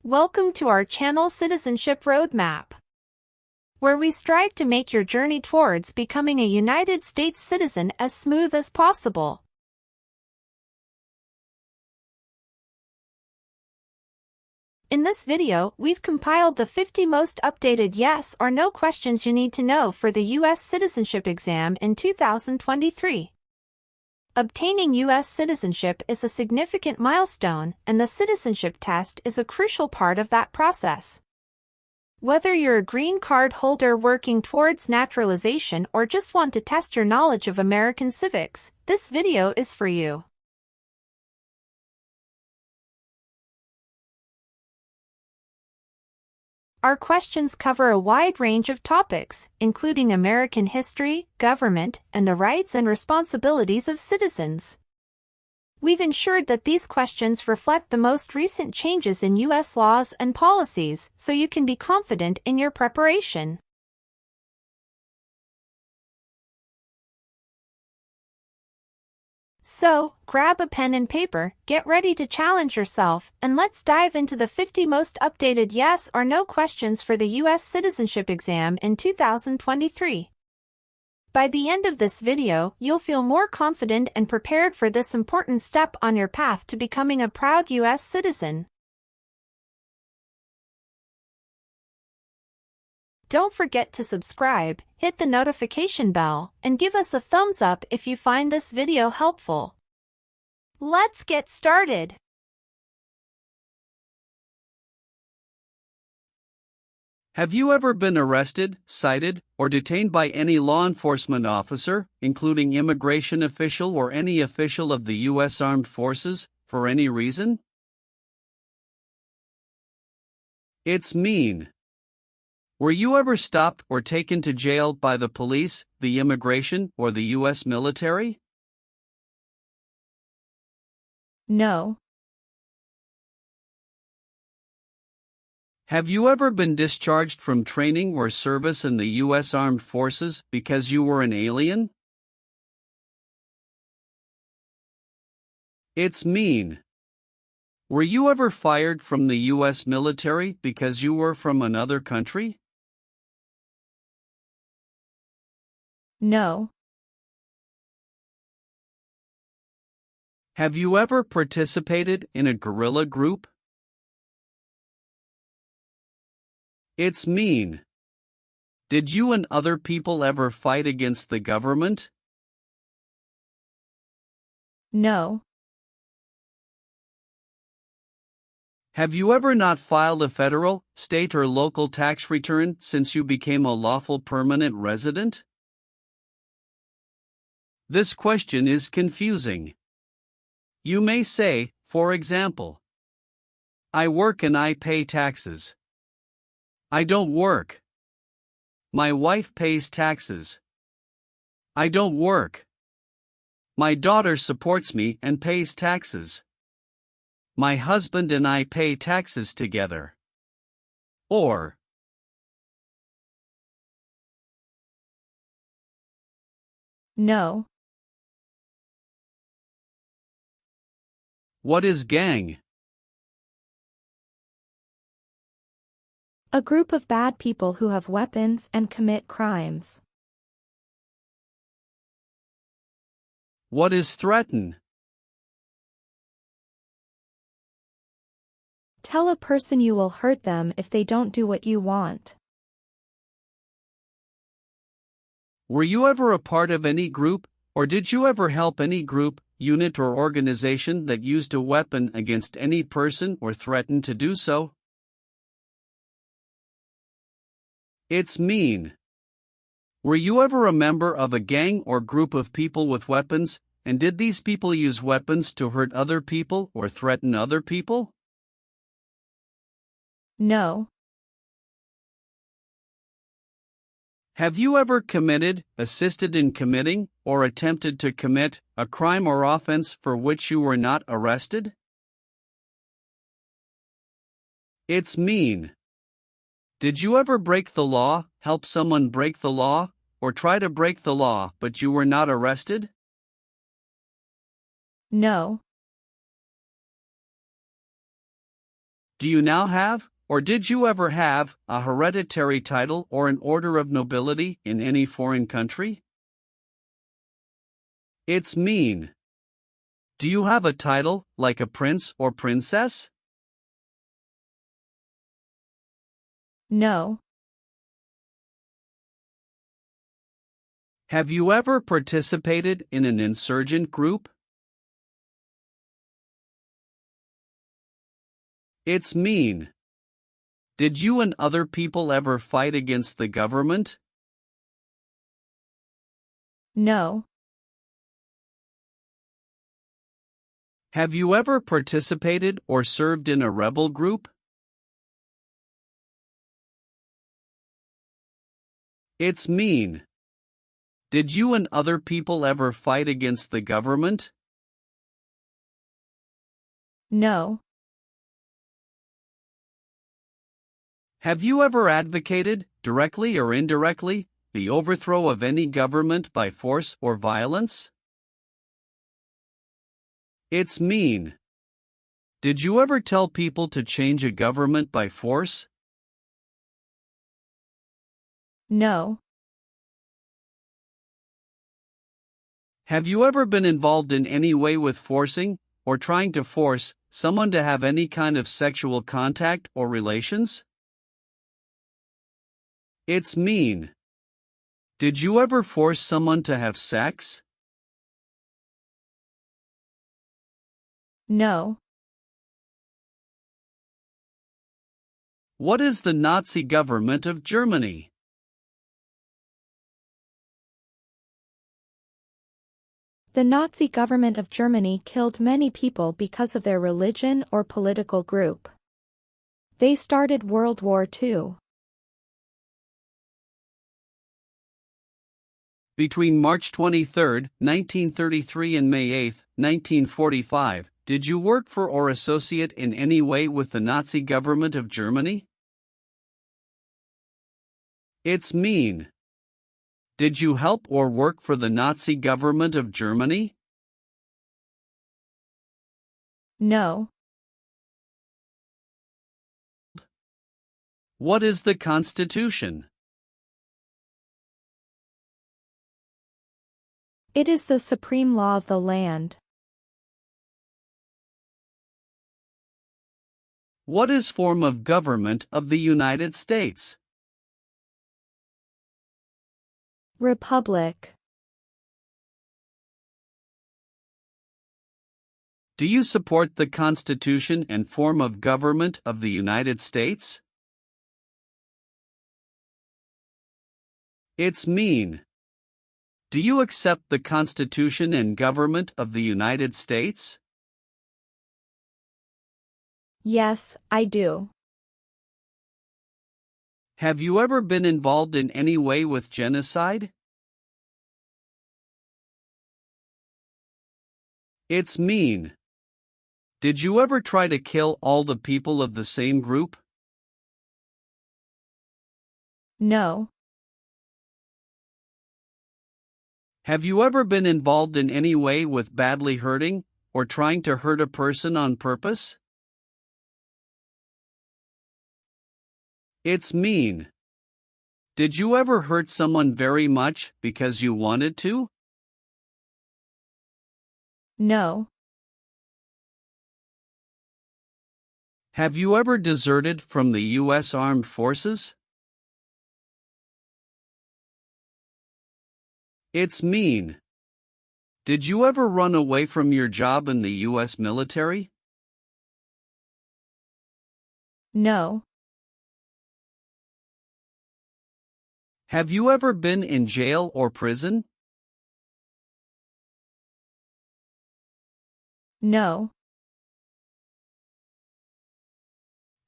Welcome to our channel Citizenship Roadmap, where we strive to make your journey towards becoming a United States citizen as smooth as possible. In this video, we've compiled the 50 most updated yes or no questions you need to know for the U.S. citizenship exam in 2023. Obtaining U.S. citizenship is a significant milestone, and the citizenship test is a crucial part of that process. Whether you're a green card holder working towards naturalization or just want to test your knowledge of American civics, this video is for you. Our questions cover a wide range of topics, including American history, government, and the rights and responsibilities of citizens. We've ensured that these questions reflect the most recent changes in U.S. laws and policies, so you can be confident in your preparation. So, grab a pen and paper, get ready to challenge yourself, and let's dive into the 50 most updated yes or no questions for the U.S. citizenship exam in 2023. By the end of this video, you'll feel more confident and prepared for this important step on your path to becoming a proud U.S. citizen. Don't forget to subscribe, hit the notification bell, and give us a thumbs up if you find this video helpful. Let's get started. Have you ever been arrested, cited, or detained by any law enforcement officer, including immigration official or any official of the U.S. Armed Forces, for any reason? It's mean. Were you ever stopped or taken to jail by the police, the immigration, or the U.S. military? No. Have you ever been discharged from training or service in the U.S. Armed Forces because you were an alien? It's mean. Were you ever fired from the U.S. military because you were from another country? No. Have you ever participated in a guerrilla group? It's mean. Did you and other people ever fight against the government? No. Have you ever not filed a federal, state, or local tax return since you became a lawful permanent resident? This question is confusing. You may say, for example, I work and I pay taxes. I don't work. My wife pays taxes. I don't work. My daughter supports me and pays taxes. My husband and I pay taxes together. Or, No. what is gang? A group of bad people who have weapons and commit crimes. What is threaten? Tell a person you will hurt them if they don't do what you want. Were you ever a part of any group, or did you ever help any group, unit, or organization that used a weapon against any person or threatened to do so? It's mean. Were you ever a member of a gang or group of people with weapons, and did these people use weapons to hurt other people or threaten other people? No. Have you ever committed, assisted in committing, or attempted to commit a crime or offense for which you were not arrested? It's mean. Did you ever break the law, help someone break the law, or try to break the law but you were not arrested? No. Do you now have, or did you ever have, a hereditary title or an order of nobility in any foreign country? It's mean. Do you have a title, like a prince or princess? No. Have you ever participated in an insurgent group? It's mean. Did you and other people ever fight against the government? No. Have you ever participated or served in a rebel group? It's mean. Did you and other people ever fight against the government? No. Have you ever advocated, directly or indirectly, the overthrow of any government by force or violence? It's mean. Did you ever tell people to change a government by force? No. Have you ever been involved in any way with forcing, or trying to force, someone to have any kind of sexual contact or relations? It's mean. Did you ever force someone to have sex? No. What is the Nazi government of Germany? The Nazi government of Germany killed many people because of their religion or political group. They started World War II. Between March 23, 1933 and May 8, 1945, did you work for or associate in any way with the Nazi government of Germany? It's mean. Did you help or work for the Nazi government of Germany? No. What is the Constitution? It is the supreme law of the land. What is form of government of the United States? Republic. Do you support the Constitution and form of government of the United States? It's mean. Do you accept the Constitution and government of the United States? Yes, I do. Have you ever been involved in any way with genocide? It's mean. Did you ever try to kill all the people of the same group? No. Have you ever been involved in any way with badly hurting, or trying to hurt a person on purpose? It's mean. Did you ever hurt someone very much because you wanted to? No. Have you ever deserted from the U.S. Armed Forces? It's mean. Did you ever run away from your job in the U.S. military? No. Have you ever been in jail or prison? No.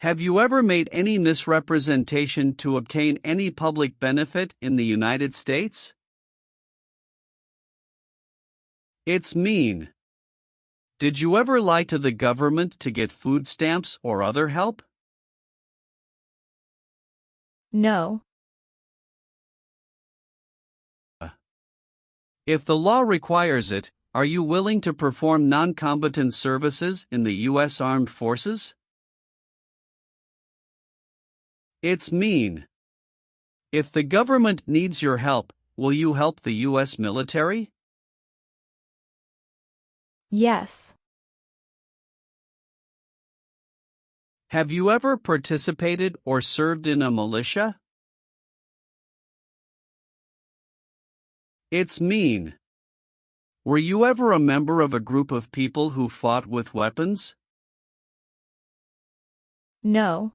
Have you ever made any misrepresentation to obtain any public benefit in the United States? It's mean. Did you ever lie to the government to get food stamps or other help? No. If the law requires it, are you willing to perform non-combatant services in the U.S. Armed Forces? It's mean. If the government needs your help, will you help the U.S. military? Yes. Have you ever participated or served in a militia? It's mean. Were you ever a member of a group of people who fought with weapons? No.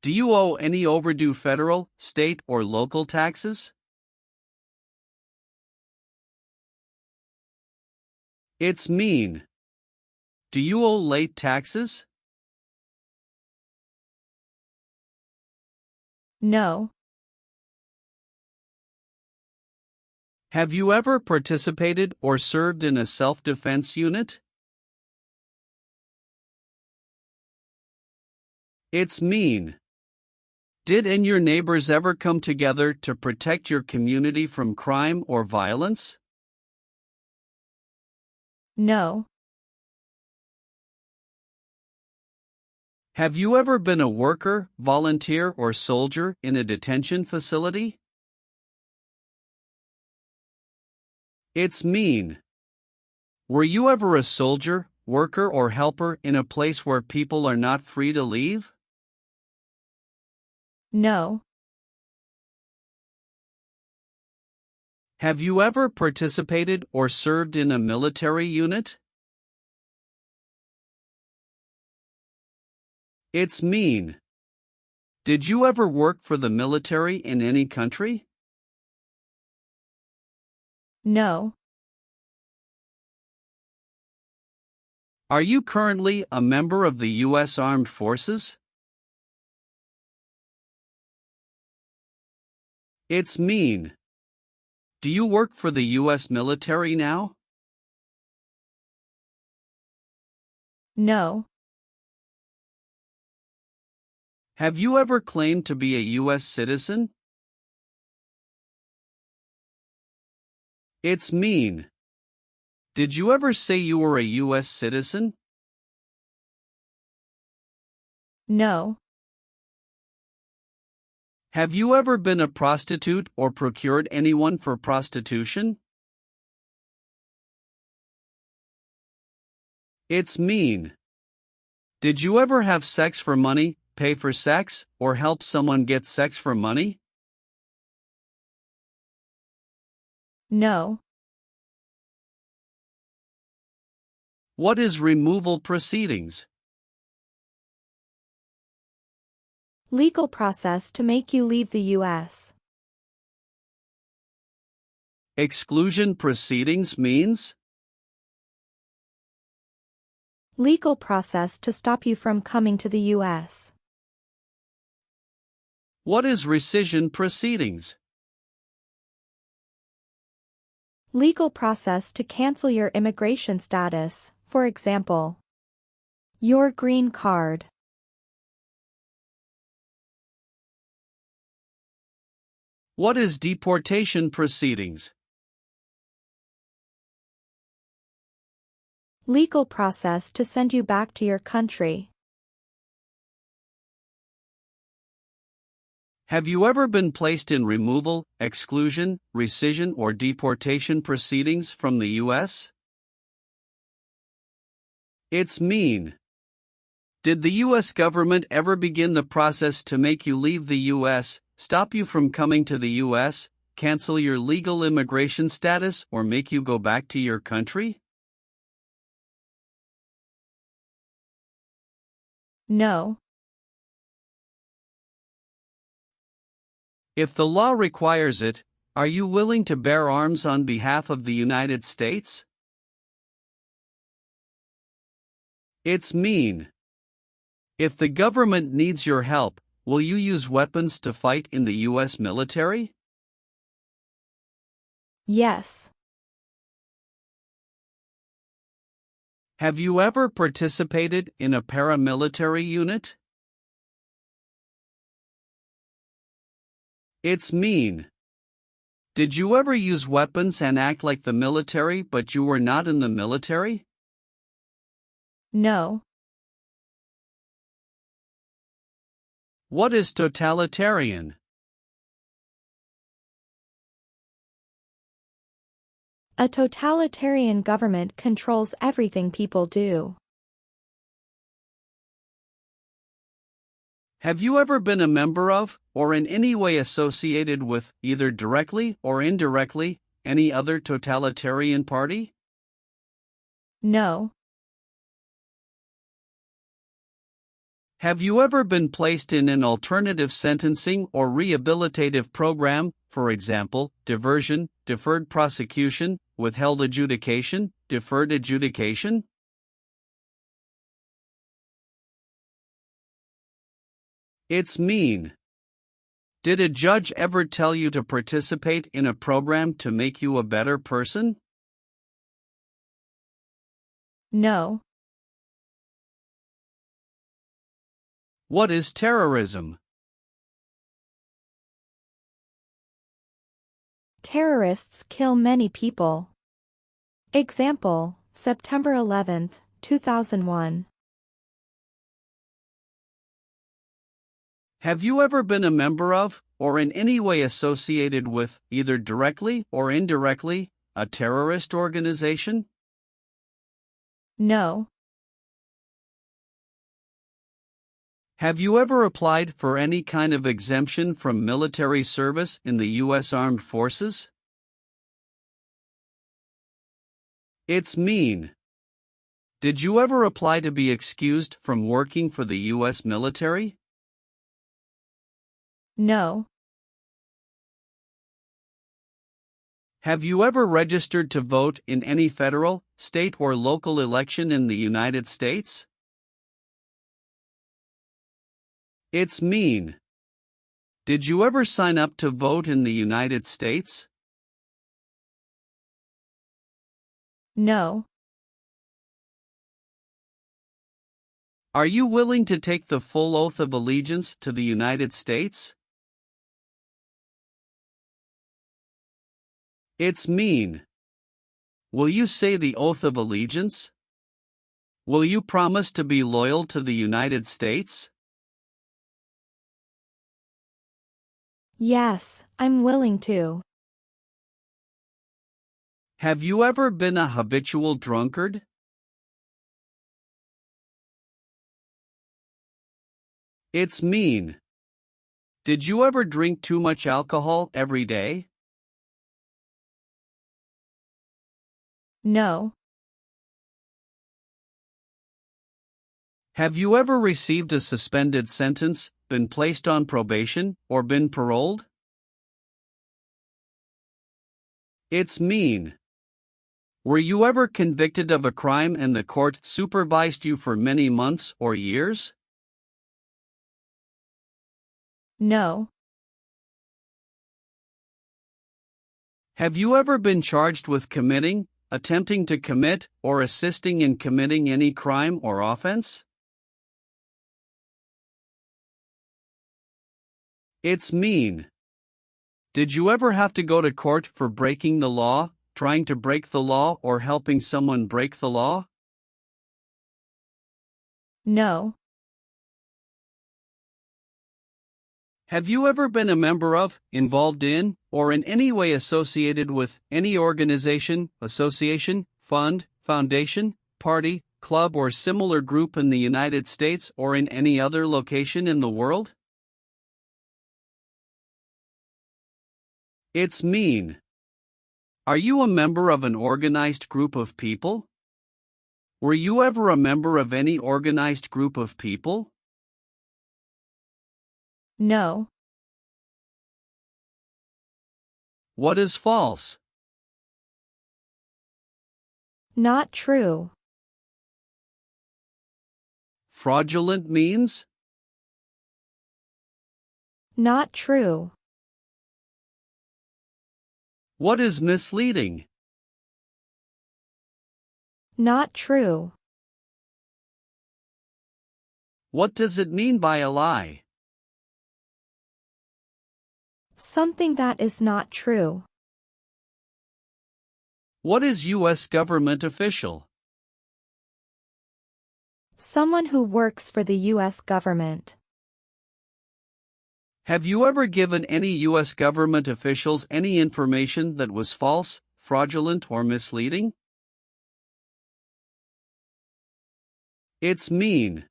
Do you owe any overdue federal, state, or local taxes? It's mean. Do you owe late taxes? No. Have you ever participated or served in a self-defense unit? It's mean. Did and your neighbors ever come together to protect your community from crime or violence? No. Have you ever been a worker, volunteer, or soldier in a detention facility? It's mean. Were you ever a soldier, worker, or helper in a place where people are not free to leave? No. Have you ever participated or served in a military unit? It's mean. Did you ever work for the military in any country? No. Are you currently a member of the U.S. Armed Forces? It's mean. Do you work for the U.S. military now? No. Have you ever claimed to be a U.S. citizen? It's mean. Did you ever say you were a U.S. citizen? No. Have you ever been a prostitute or procured anyone for prostitution? It's mean. Did you ever have sex for money, pay for sex, or help someone get sex for money? No. What is removal proceedings? Legal process to make you leave the U.S. Exclusion proceedings means? Legal process to stop you from coming to the U.S. What is rescission proceedings? Legal process to cancel your immigration status, for example, your green card. What is deportation proceedings? Legal process to send you back to your country. Have you ever been placed in removal, exclusion, rescission, or deportation proceedings from the U.S.? It's mean. Did the U.S. government ever begin the process to make you leave the U.S., stop you from coming to the U.S., cancel your legal immigration status, or make you go back to your country? No. If the law requires it, are you willing to bear arms on behalf of the United States? It's mean. If the government needs your help, will you use weapons to fight in the U.S. military? Yes. Have you ever participated in a paramilitary unit? It's mean. Did you ever use weapons and act like the military but you were not in the military? No. What is totalitarian? A totalitarian government controls everything people do. Have you ever been a member of, or in any way associated with, either directly or indirectly, any other totalitarian party? No. Have you ever been placed in an alternative sentencing or rehabilitative program, for example, diversion, deferred prosecution, withheld adjudication, deferred adjudication? It's mean. Did a judge ever tell you to participate in a program to make you a better person? No. What is terrorism? Terrorists kill many people. Example, September 11, 2001. Have you ever been a member of, or in any way associated with, either directly or indirectly, a terrorist organization? No. Have you ever applied for any kind of exemption from military service in the U.S. Armed Forces? It's mean. Did you ever apply to be excused from working for the U.S. military? No. Have you ever registered to vote in any federal, state, or local election in the United States? It's mean. Did you ever sign up to vote in the United States? No. Are you willing to take the full oath of allegiance to the United States? It's mean. Will you say the oath of allegiance? Will you promise to be loyal to the United States? Yes, I'm willing to. Have you ever been a habitual drunkard? It's mean. Did you ever drink too much alcohol every day? No. Have you ever received a suspended sentence, been placed on probation, or been paroled? It's mean. Were you ever convicted of a crime and the court supervised you for many months or years? No. Have you ever been charged with committing, attempting to commit, or assisting in committing any crime or offense? It's mean. Did you ever have to go to court for breaking the law, trying to break the law, or helping someone break the law? No. Have you ever been a member of, involved in, or in any way associated with any organization, association, fund, foundation, party, club, or similar group in the United States or in any other location in the world? It's mean. Are you a member of an organized group of people? Were you ever a member of any organized group of people? No. What is false? Not true. Fraudulent means? Not true. What is misleading? Not true. What does it mean by a lie? Something that is not true. What is U.S. government official? Someone who works for the U.S. government. Have you ever given any U.S. government officials any information that was false, fraudulent, or misleading? It's mean.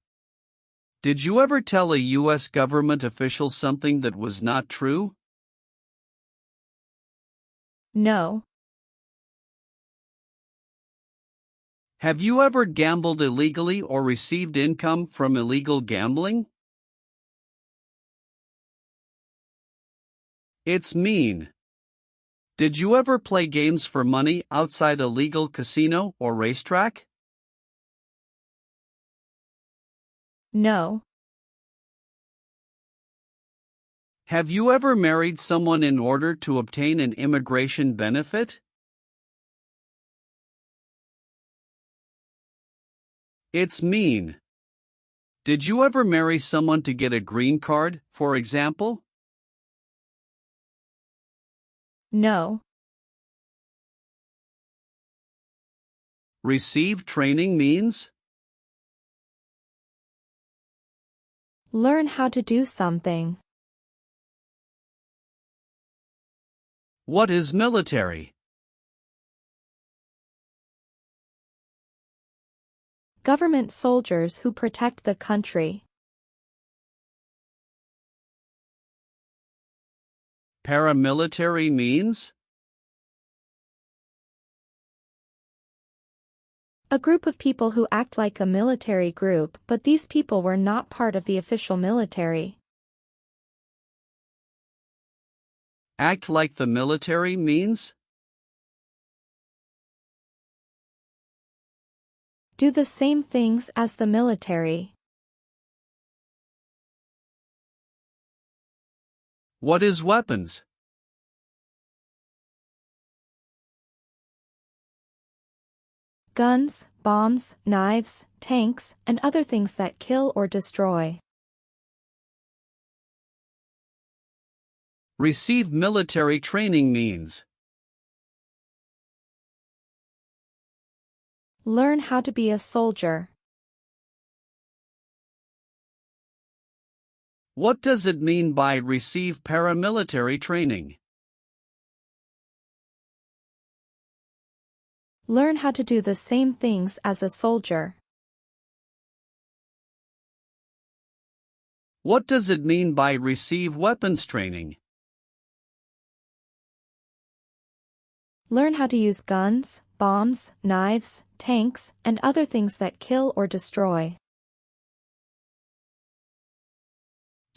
Did you ever tell a U.S. government official something that was not true? No. Have you ever gambled illegally or received income from illegal gambling? It's mean. Did you ever play games for money outside a legal casino or racetrack? No. Have you ever married someone in order to obtain an immigration benefit? It's mean. Did you ever marry someone to get a green card, for example? No. Receive training means? Learn how to do something. What is military? Government soldiers who protect the country. Paramilitary means? A group of people who act like a military group, but these people were not part of the official military. Act like the military means? Do the same things as the military. What is weapons? Guns, bombs, knives, tanks, and other things that kill or destroy. Receive military training means? Learn how to be a soldier. What does it mean by receive paramilitary training? Learn how to do the same things as a soldier. What does it mean by receive weapons training? Learn how to use guns, bombs, knives, tanks, and other things that kill or destroy.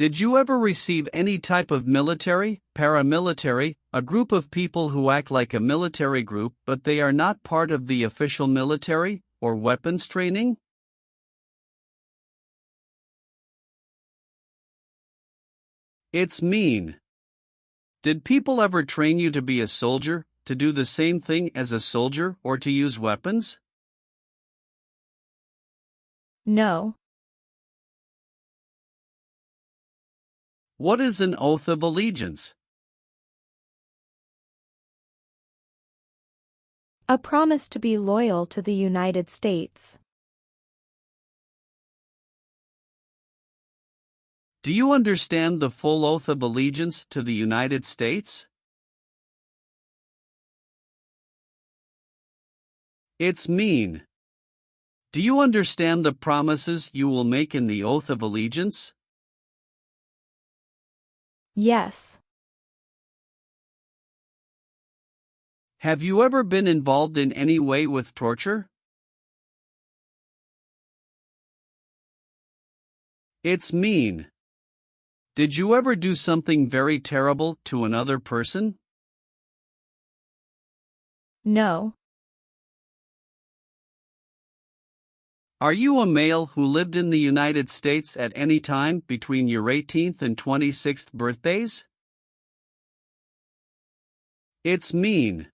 Did you ever receive any type of military, paramilitary, a group of people who act like a military group but they are not part of the official military, or weapons training? It's mean. Did people ever train you to be a soldier, to do the same thing as a soldier, or to use weapons? No. What is an oath of allegiance? A promise to be loyal to the United States. Do you understand the full oath of allegiance to the United States? It's mean. Do you understand the promises you will make in the oath of allegiance? Yes. Have you ever been involved in any way with torture? It's mean. Did you ever do something very terrible to another person? No. Are you a male who lived in the United States at any time between your 18th and 26th birthdays? It's mean.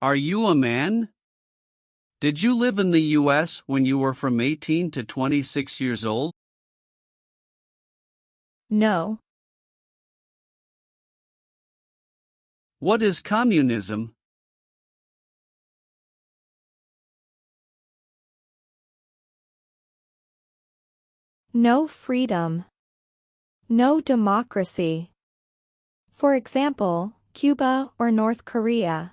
Are you a man? Did you live in the U.S. when you were from 18 to 26 years old? No. What is communism? No freedom. No democracy. For example, Cuba or North Korea.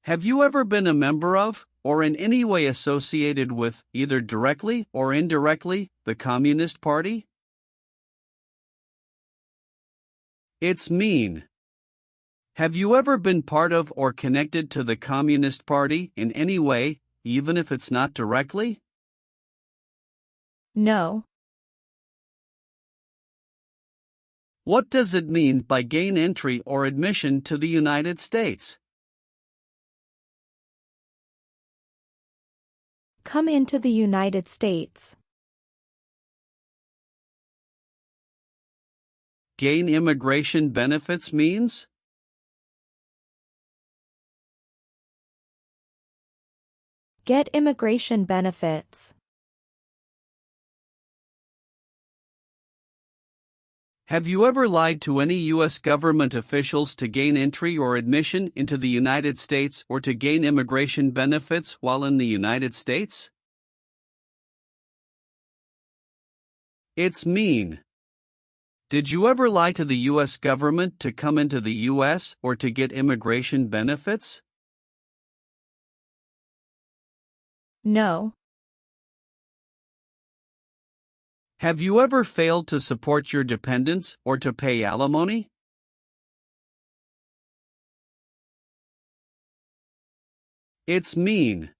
Have you ever been a member of, or in any way associated with, either directly or indirectly, the Communist Party? It's mean. Have you ever been part of or connected to the Communist Party in any way, even if it's not directly? No. What does it mean by gain entry or admission to the United States? Come into the United States. Gain immigration benefits means? Get immigration benefits. Have you ever lied to any U.S. government officials to gain entry or admission into the United States or to gain immigration benefits while in the United States? It's mean. Did you ever lie to the U.S. government to come into the U.S. or to get immigration benefits? No. Have you ever failed to support your dependents or to pay alimony? It's mean.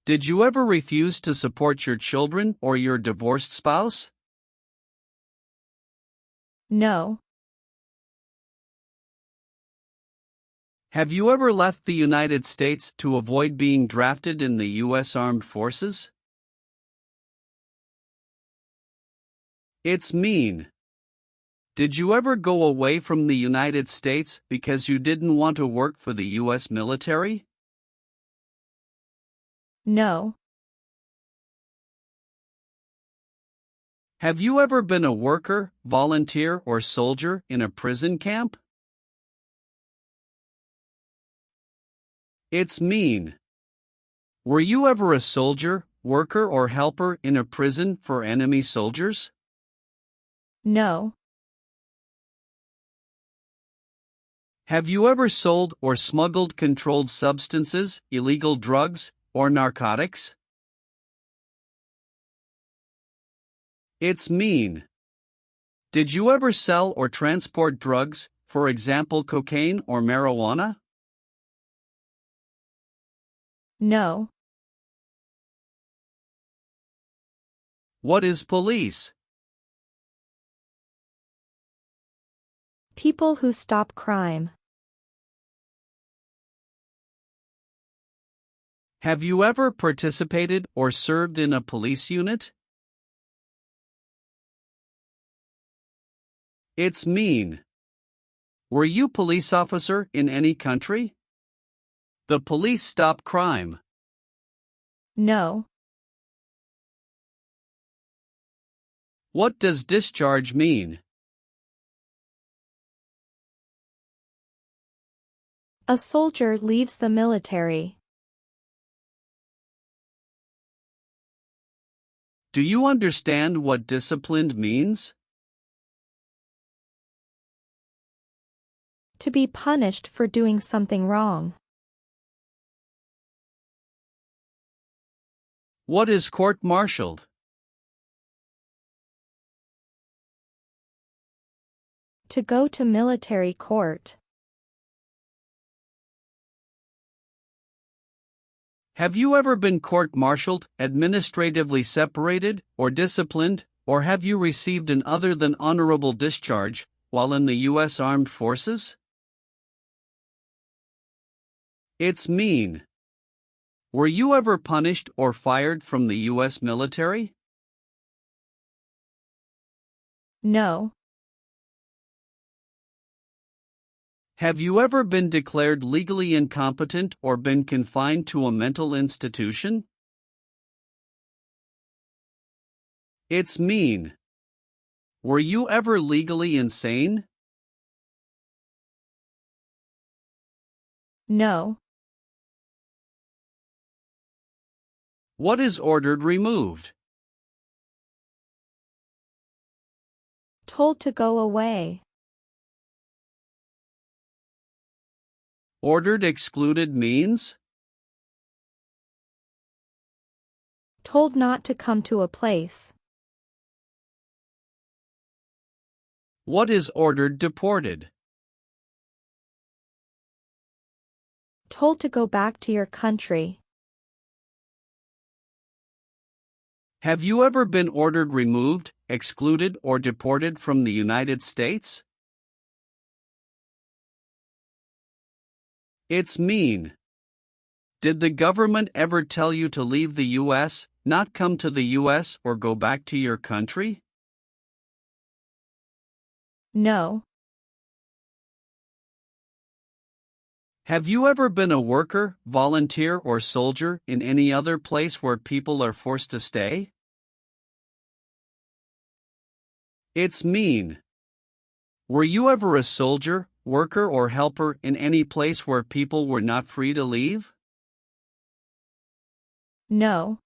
Did you ever refuse to support your children or your divorced spouse? No. Have you ever left the United States to avoid being drafted in the U.S. Armed Forces? It's mean. Did you ever go away from the United States because you didn't want to work for the U.S. military? No. Have you ever been a worker, volunteer, or soldier in a prison camp? It's mean. Were you ever a soldier, worker, or helper in a prison for enemy soldiers? No. Have you ever sold or smuggled controlled substances, illegal drugs, or narcotics? It's mean. Did you ever sell or transport drugs, for example cocaine or marijuana? No. What is police? People who stop crime. Have you ever participated or served in a police unit? It's mean. Were you police officer in any country? The police stop crime. No. What does discharge mean? A soldier leaves the military. Do you understand what disciplined means? To be punished for doing something wrong. What is court-martialed? To go to military court. Have you ever been court-martialed, administratively separated, or disciplined, or have you received an other than honorable discharge while in the U.S. Armed Forces? It's mean. Were you ever punished or fired from the U.S. military? No. Have you ever been declared legally incompetent or been confined to a mental institution? It's mean. Were you ever legally insane? No. What is ordered removed? Told to go away. Ordered excluded means? Told not to come to a place. What is ordered deported? Told to go back to your country. Have you ever been ordered removed, excluded, or deported from the United States? It's mean. Did the government ever tell you to leave the U.S., not come to the U.S., or go back to your country? No. Have you ever been a worker, volunteer, or soldier in any other place where people are forced to stay? It's mean. Were you ever a soldier, worker, or helper in any place where people were not free to leave? No.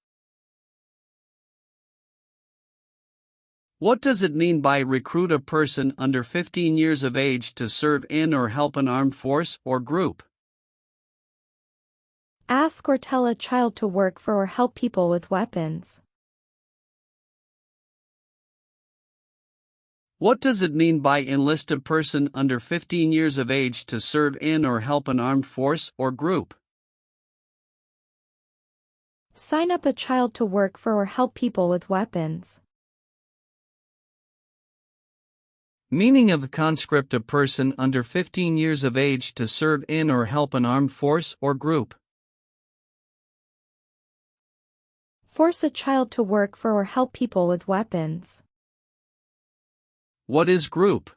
What does it mean by recruit a person under 15 years of age to serve in or help an armed force or group? Ask or tell a child to work for or help people with weapons. What does it mean by enlist a person under 15 years of age to serve in or help an armed force or group? Sign up a child to work for or help people with weapons. Meaning of the conscript: a person under 15 years of age to serve in or help an armed force or group. Force a child to work for or help people with weapons. What is group?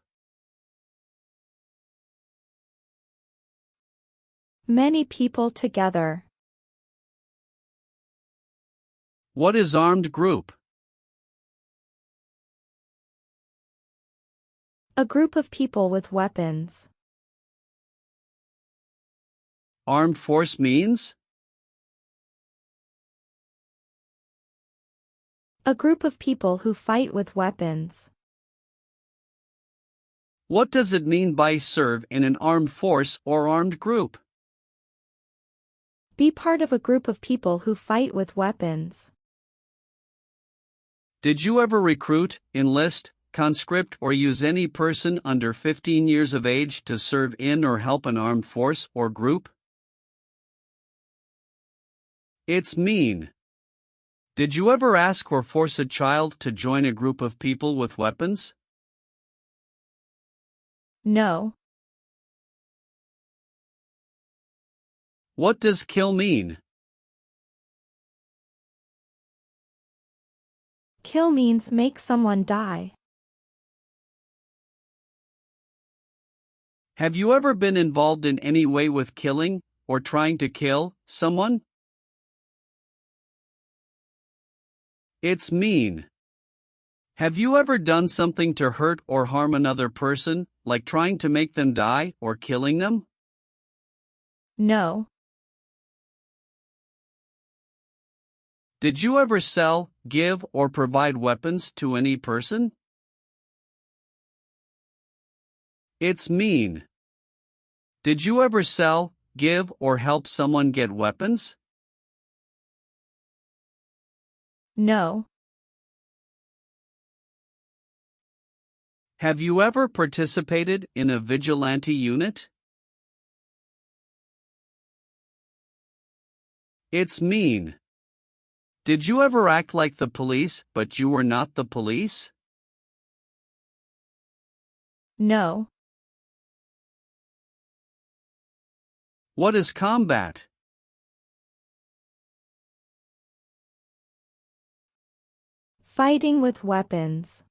Many people together. What is armed group? A group of people with weapons. Armed force means? A group of people who fight with weapons. What does it mean by serve in an armed force or armed group? Be part of a group of people who fight with weapons. Did you ever recruit, enlist, conscript, or use any person under 15 years of age to serve in or help an armed force or group? It's mean. Did you ever ask or force a child to join a group of people with weapons? No. What does kill mean? Kill means make someone die. Have you ever been involved in any way with killing, or trying to kill, someone? It's mean. Have you ever done something to hurt or harm another person, like trying to make them die or killing them? No. Did you ever sell, give, or provide weapons to any person? It's mean. Did you ever sell, give, or help someone get weapons? No. Have you ever participated in a vigilante unit? It's mean. Did you ever act like the police, but you were not the police? No. What is combat? Fighting with weapons.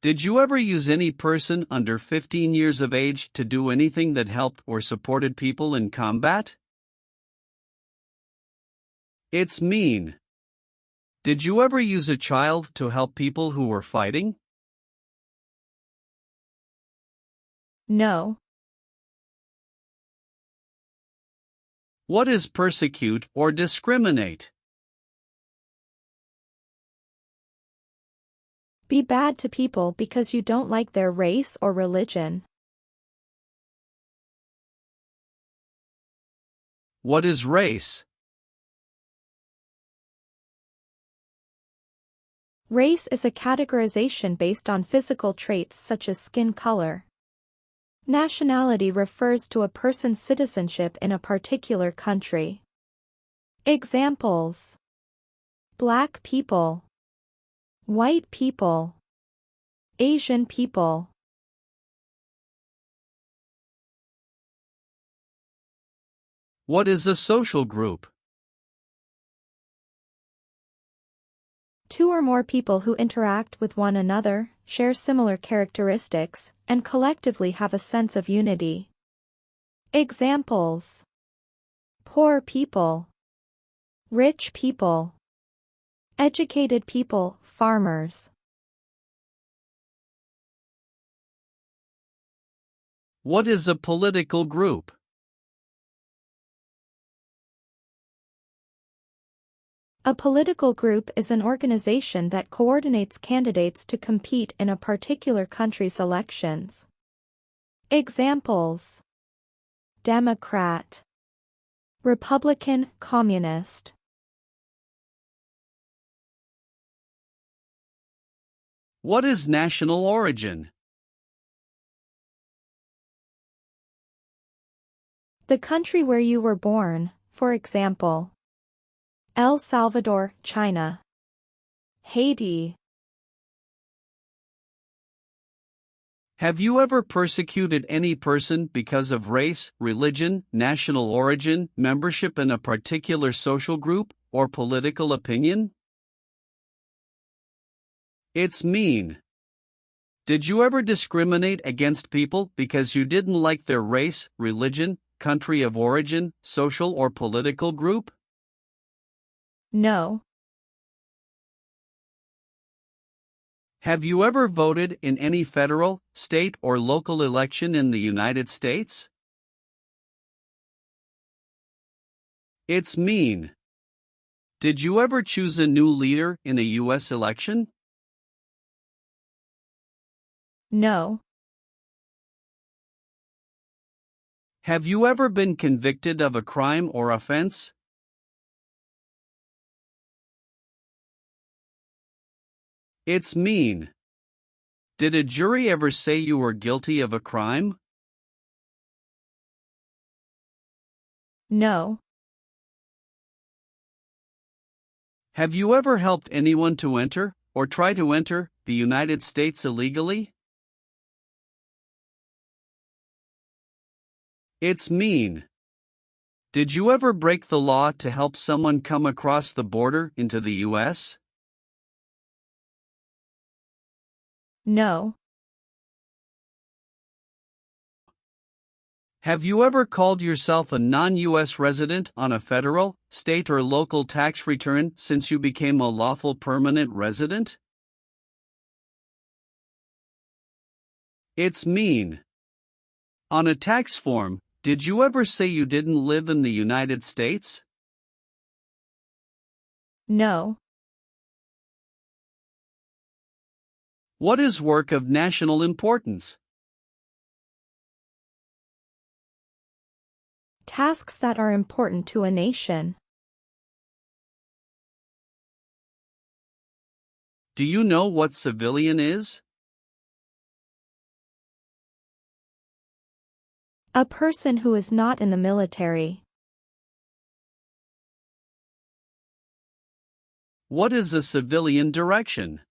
Did you ever use any person under 15 years of age to do anything that helped or supported people in combat? It's mean. Did you ever use a child to help people who were fighting? No. What is persecute or discriminate? Be bad to people because you don't like their race or religion. What is race? Race is a categorization based on physical traits such as skin color. Nationality refers to a person's citizenship in a particular country. Examples: Black people, white people, Asian people. What is a social group? Two or more people who interact with one another, share similar characteristics, and collectively have a sense of unity. Examples: poor people, rich people, educated people, farmers. What is a political group? A political group is an organization that coordinates candidates to compete in a particular country's elections. Examples: Democrat, Republican, Communist. What is national origin? The country where you were born, for example, El Salvador, China, Haiti. Have you ever persecuted any person because of race, religion, national origin, membership in a particular social group, or political opinion? It's mean. Did you ever discriminate against people because you didn't like their race, religion, country of origin, social or political group? No. Have you ever voted in any federal, state, or local election in the United States? It's mean. Did you ever choose a new leader in a U.S. election? No. Have you ever been convicted of a crime or offense? It's mean. Did a jury ever say you were guilty of a crime? No. Have you ever helped anyone to enter, or try to enter, the United States illegally? It's mean. Did you ever break the law to help someone come across the border into the U.S.? No. Have you ever called yourself a non-U.S. resident on a federal, state, or local tax return since you became a lawful permanent resident? It's mean. On a tax form, did you ever say you didn't live in the United States? No. What is work of national importance? Tasks that are important to a nation. Do you know what civilian is? A person who is not in the military. What is a civilian direction?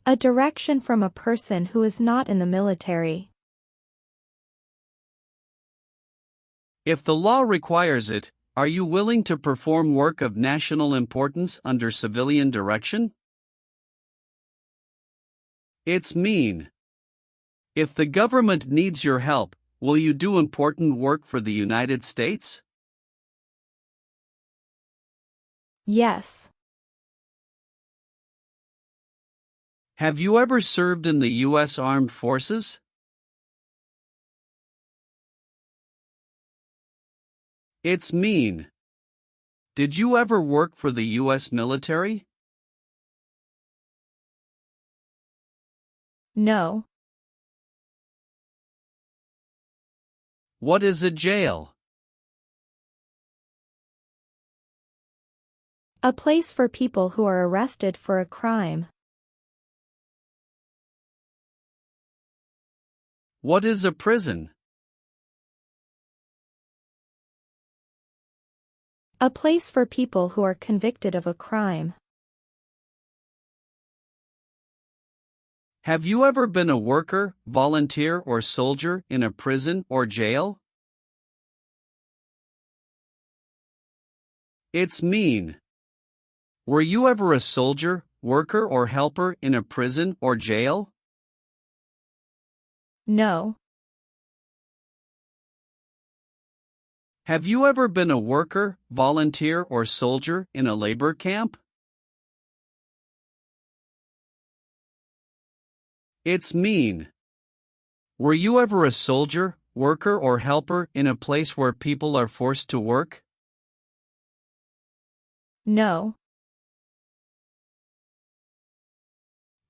A direction from a person who is not in the military. If the law requires it, are you willing to perform work of national importance under civilian direction? It's mean. If the government needs your help, will you do important work for the United States? Yes. Have you ever served in the U.S. Armed Forces? It's mean. Did you ever work for the U.S. military? No. What is a jail? A place for people who are arrested for a crime. What is a prison? A place for people who are convicted of a crime. Have you ever been a worker, volunteer, or soldier in a prison or jail? It's mean. Were you ever a soldier, worker, or helper in a prison or jail? No. Have you ever been a worker, volunteer, or soldier in a labor camp? It's mean. Were you ever a soldier, worker, or helper in a place where people are forced to work? No.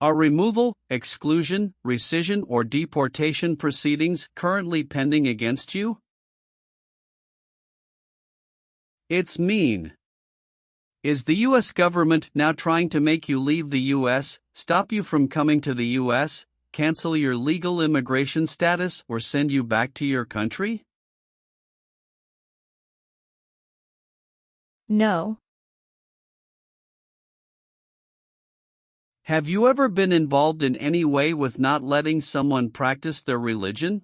Are removal, exclusion, rescission, or deportation proceedings currently pending against you? It's mean. Is the U.S. government now trying to make you leave the U.S., stop you from coming to the U.S., cancel your legal immigration status, or send you back to your country? No. Have you ever been involved in any way with not letting someone practice their religion?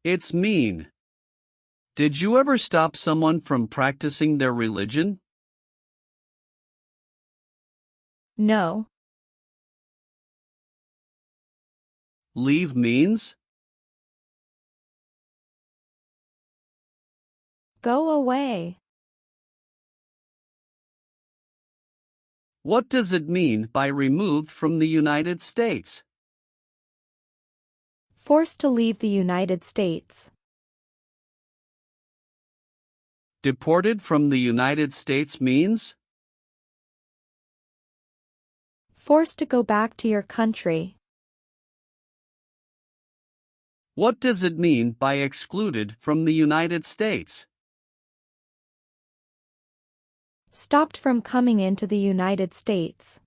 It's mean. Did you ever stop someone from practicing their religion? No. Leave means? Go away. What does it mean by removed from the United States? Forced to leave the United States. Deported from the United States means? Forced to go back to your country. What does it mean by excluded from the United States? Stopped from coming into the United States.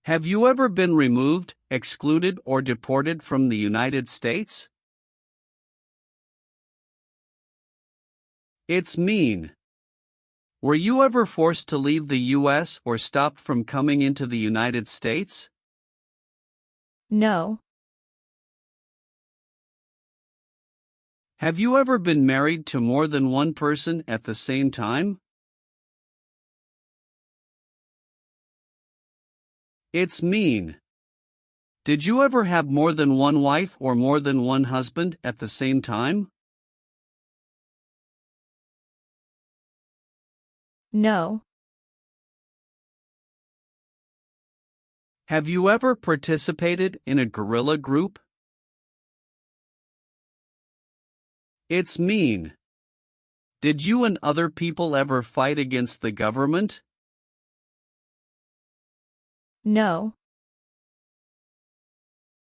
Have you ever been removed, excluded, or deported from the United States? It's mean. Were you ever forced to leave the U.S. or stopped from coming into the United States? No. Have you ever been married to more than one person at the same time? It's mean. Did you ever have more than one wife or more than one husband at the same time? No. Have you ever participated in a guerrilla group? It's mean. Did you and other people ever fight against the government? No.